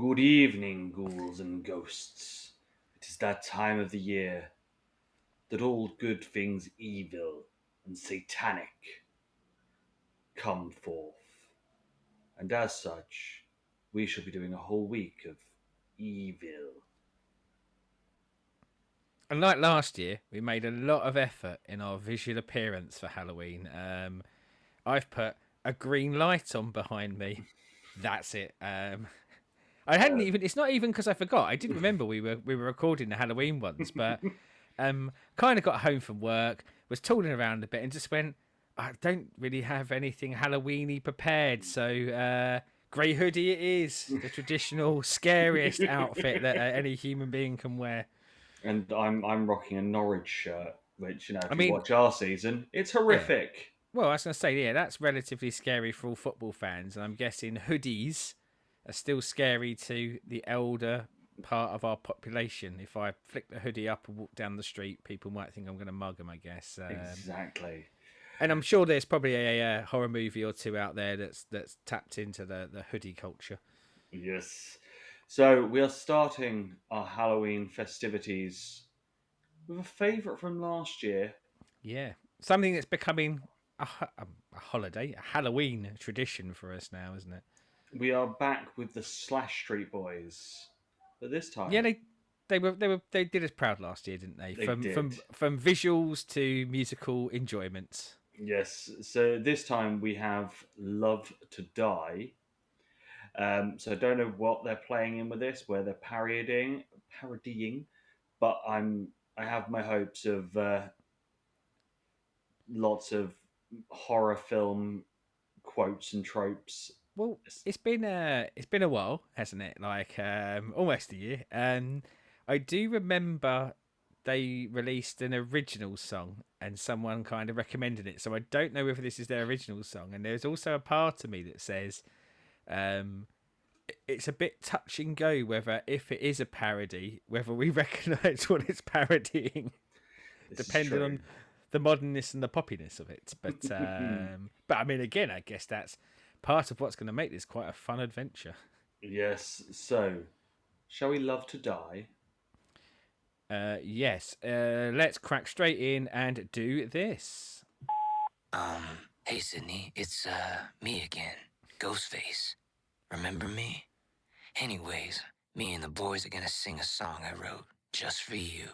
Good evening, ghouls and ghosts. It is that time of the year that all good things evil and satanic come forth. And as such, we shall be doing a whole week of evil. And like last year, we made a lot of effort in our visual appearance for Halloween. I've put a green light on behind me. That's it. I hadn't even. It's not even because I forgot. I didn't remember we were recording the Halloween ones, but kind of got home from work, was tooling around a bit, and just went. I don't really have anything Halloweeny prepared, so grey hoodie it is, the traditional scariest outfit that any human being can wear. And I'm rocking a Norwich shirt, which I if you mean, watch our season, it's yeah. horrific. Well, I was going to say, yeah, that's relatively scary for all football fans, and I'm guessing hoodies are still scary to the elder part of our population. If I flick the hoodie up and walk down the street, people might think I'm going to mug them, I guess. Exactly. And I'm sure there's probably a horror movie or two out there that's tapped into the hoodie culture. Yes. So we are starting our Halloween festivities with a favourite from last year. Yeah, something that's becoming a holiday, a Halloween tradition for us now, isn't it? We are back with the Slash Street Boys, but this Yeah, time they did us proud last year, didn't they? they From did. from visuals to musical enjoyment. Yes, so this time we have Love to Die. So I don't know what they're playing in with this, where they're parodying, but I have my hopes of lots of horror film quotes and tropes. Well, it's been a while, hasn't it? Like almost a year. And I do remember they released an original song and someone kind of recommended it. So I don't know whether this is their original song. And there's also a part of me that says um, it's a bit touch and go whether if it is a parody, whether we recognise what it's parodying, This is depending true. on the modernness and the poppiness of it. But I mean, again, I guess that's part of what's going to make this quite a fun adventure. Yes, so shall we Love to Die? Yes, let's crack straight in and do this. Hey Sydney, it's me again, Ghostface. Remember me? Anyways, me and the boys are gonna sing a song I wrote just for you.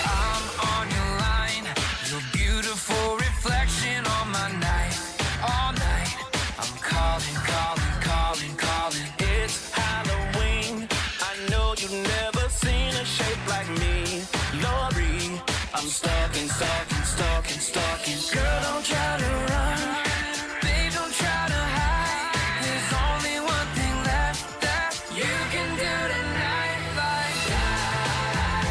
I'm on your line, your beautiful reflection on my night, all night. I'm calling, calling, calling, calling. It's Halloween. I know you've never seen a shape like me, Lori. I'm stalking, stalking, stalking, stalking. Girl, don't try to run. Babe, don't try to hide. There's only one thing left that you can do tonight. Like that.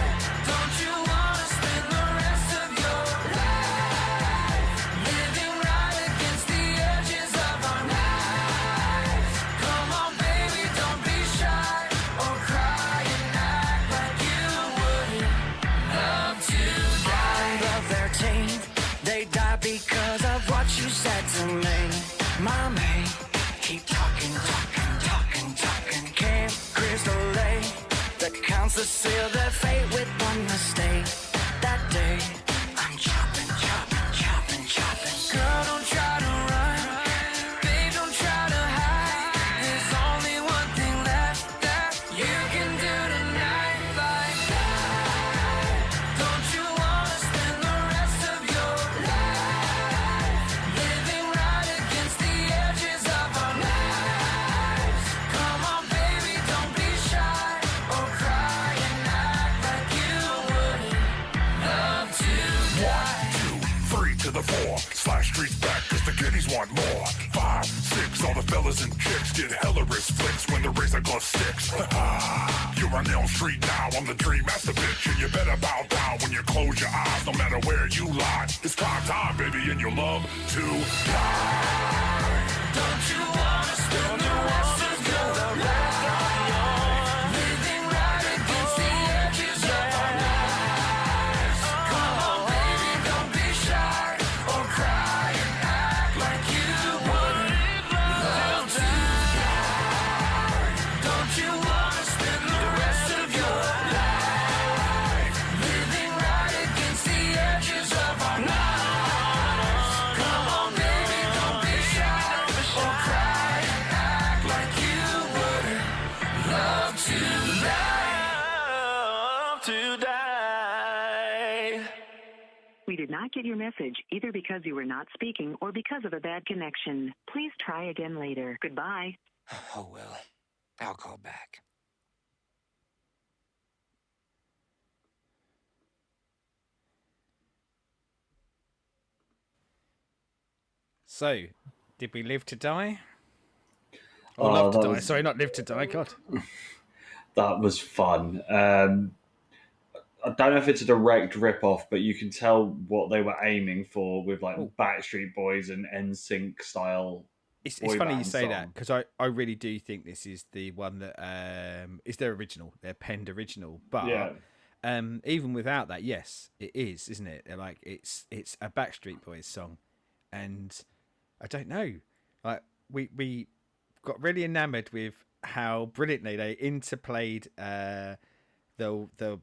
Don't you wanna spend the rest of your life living right against the edges of our lives? Come on, baby, don't be shy or cry and act like you wouldn't love to die. On the 13th, they died because of what you said to me. Mommy, keep talking, talking, talking, talking. Camp Crystal Lake, the council sealed their fate with one mistake. That day, I'm chopping, chopping, chopping, chopping. Girl, don't try to run. Babe, don't try to hide. There's only one thing left that you can do tonight. Like that. Don't you wanna spend the rest of your life living right against the edges of our lives? Come on, baby, don't be shy or cry and act like you wouldn't love to die. 1, 2, 3 to the 4. Slash Street's back cause the kiddies want more. 5, 6, all the fellas and chicks get hella wrist flicks when the razor glove sticks. You're on Elm Street now, I'm the dream master bitch. And you better bow down when you close your eyes, no matter where you lie. It's time, baby, and you love to die. Don't you wanna spend the rest of your life living right against the We did not get your message, either because you were not speaking or because of a bad connection. Please try again later. Goodbye. Oh, well. I'll call back. So, did we live to die? Or love to that die? was- Sorry, not live to die. God. That was fun. I don't know if it's a direct rip-off, but you can tell what they were aiming for with like Oh. Backstreet Boys and NSYNC style. It's boy funny you band say song. that because I really do think this is the one that is their original, their penned original. But Yeah, even without that, yes, it is, isn't it? They're like it's a Backstreet Boys song, and I don't know, like we got really enamored with how brilliantly they interplayed the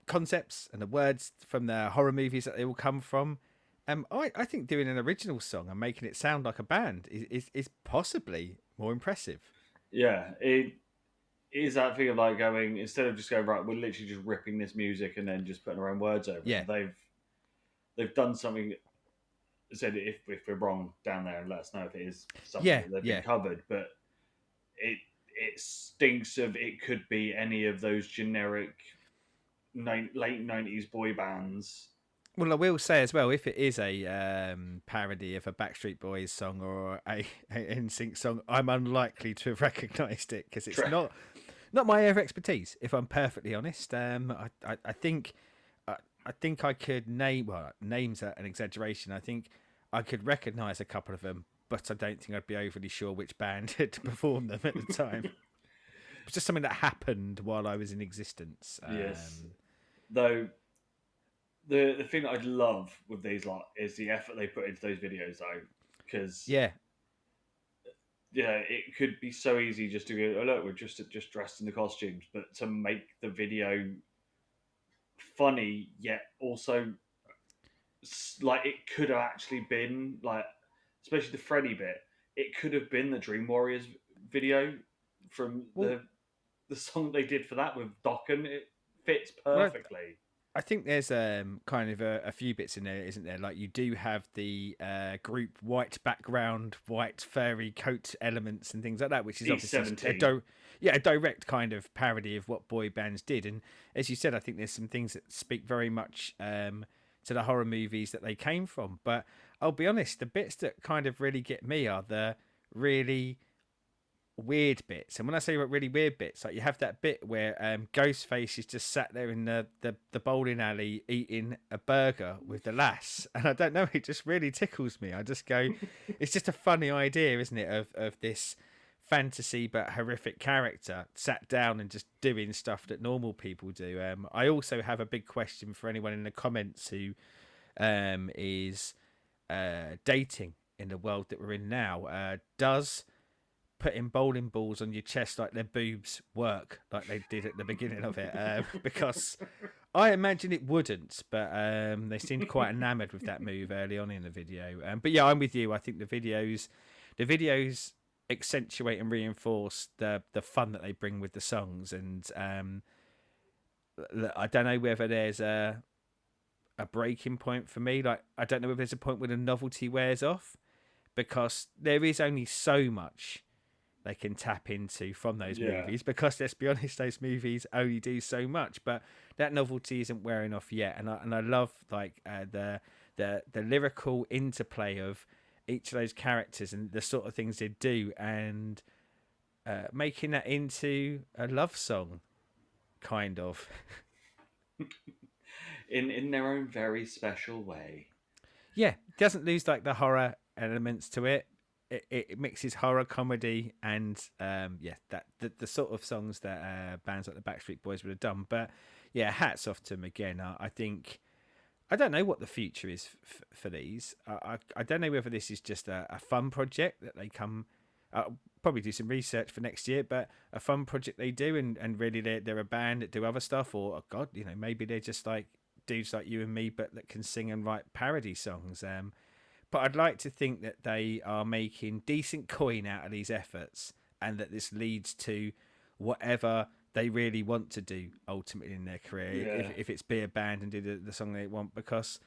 concepts and the words from the horror movies that they all come from. I think doing an original song and making it sound like a band is possibly more impressive. yeah. It is that thing of like going, instead of just going, right, we're literally just ripping this music and then just putting our own words over Yeah. it. They've done something. Said if we're wrong down there and let us know if it is something Yeah, that they've yeah. been covered, but it stinks of it could be any of those generic late 90s boy bands. Well, I will say as well, if it is a parody of a Backstreet Boys song or a NSYNC song, I'm unlikely to have recognised it because it's True. not my area of expertise. If I'm perfectly honest, I think I could name, well, names are an exaggeration. I think I could recognise a couple of them, but I don't think I'd be overly sure which band had performed them at the time. It's just something that happened while I was in existence. Yes. Though the thing that I love with these lot is the effort they put into those videos, though, because Yeah. It could be so easy just to go, oh look, we're just dressed in the costumes, but to make the video funny yet also like it could have actually been like, especially the Freddy bit, it could have been the Dream Warriors video from the song they did for that with Dokken. It fits perfectly. I think there's kind of a few bits in there, isn't there? Like you do have the group white background, white furry coat elements and things like that, which is obviously a direct kind of parody of what boy bands did. And as you said, I think there's some things that speak very much to the horror movies that they came from. But I'll be honest, the bits that kind of really get me are the really weird bits. And when I say really weird bits, like you have that bit where Ghostface is just sat there in the bowling alley eating a burger with the lass, and I don't know, it just really tickles me. I just go, it's just a funny idea, isn't it, of this fantasy but horrific character sat down and just doing stuff that normal people do. I also have a big question for anyone in the comments who is dating in the world that we're in now. Does putting bowling balls on your chest like their boobs work like they did at the beginning of it? Because I imagine it wouldn't, but they seemed quite enamored with that move early on in the video. But yeah, I'm with you. I think the videos accentuate and reinforce the fun that they bring with the songs. And I don't know whether there's a breaking point for me. Like, I don't know if there's a point where the novelty wears off, because there is only so much they can tap into from those movies, because let's be honest, those movies only do so much, but that novelty isn't wearing off yet. And I love like the lyrical interplay of each of those characters and the sort of things they do, and making that into a love song, kind of. in their own very special way. Yeah, it doesn't lose like the horror elements to it. It mixes horror, comedy, and that the sort of songs that bands like the Backstreet Boys would have done. But yeah, hats off to them again. I think, I don't know what the future is for these. I don't know whether this is just a fun project that they come. Probably do some research for next year, but a fun project they do, and really they're a band that do other stuff, or oh God, maybe they're just like dudes like you and me, but that can sing and write parody songs. But I'd like to think that they are making decent coin out of these efforts, and that this leads to whatever they really want to do ultimately in their career. Yeah. If it's be a band and do the song they want, because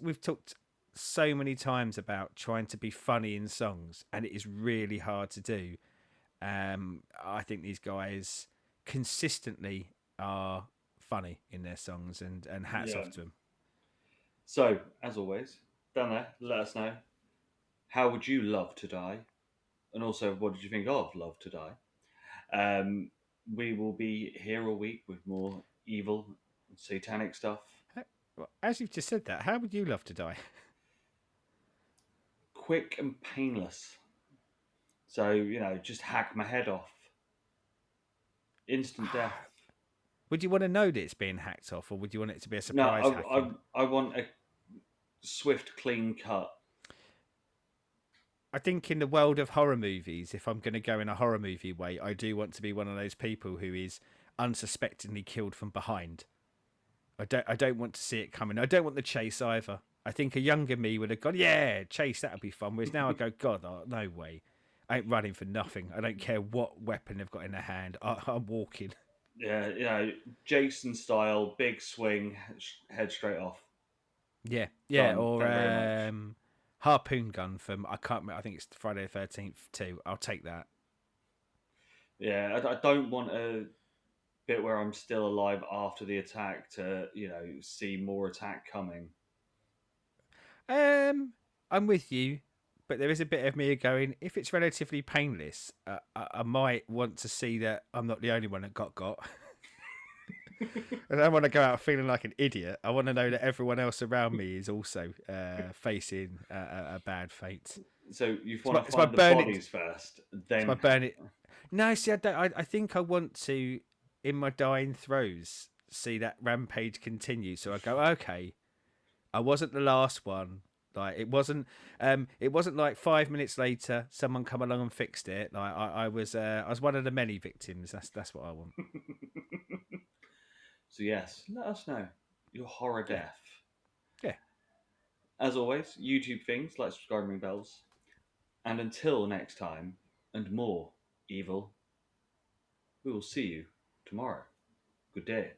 we've talked so many times about trying to be funny in songs, and it is really hard to do. I think these guys consistently are funny in their songs, and hats Yeah. off to them. So, as always, down there, let us know. How would you love to die? And also, what did you think of Love to Die? We will be here all week with more evil, satanic stuff. Well, as you've just said that, how would you love to die? Quick and painless. So, just hack my head off. Instant death. Would you want to know that it's being hacked off, or would you want it to be a No, surprise hacking? I want a swift, clean cut. I think in the world of horror movies, if I'm going to go in a horror movie way, I do want to be one of those people who is unsuspectingly killed from behind. I don't want to see it coming. I don't want the chase either. I think a younger me would have gone, yeah, chase, that'll be fun. Whereas now I go, God, no way. I ain't running for nothing. I don't care what weapon they've got in their hand. I'm walking. Yeah, Jason style, big swing, head straight off. Yeah, Done. or Thank you very much. harpoon gun from, I can't remember, I think it's Friday the 13th too. I'll take that. Yeah, I don't want a bit where I'm still alive after the attack to, see more attack coming. I'm with you, but there is a bit of me going, if it's relatively painless, I might want to see that I'm not the only one that got. I don't want to go out feeling like an idiot. I want to know that everyone else around me is also facing a bad fate. So you want to It's my find the burning- bodies first, then... It's my burning... No, see, I think I want to, in my dying throes, see that rampage continue. So I go, okay, I wasn't the last one. Like it wasn't like 5 minutes later someone come along and fixed it. Like I was one of the many victims. That's what I want. So yes, let us know your horror death. Yeah. As always, YouTube things, like, subscribe, ring bells. And until next time, and more evil, we will see you tomorrow. Good day.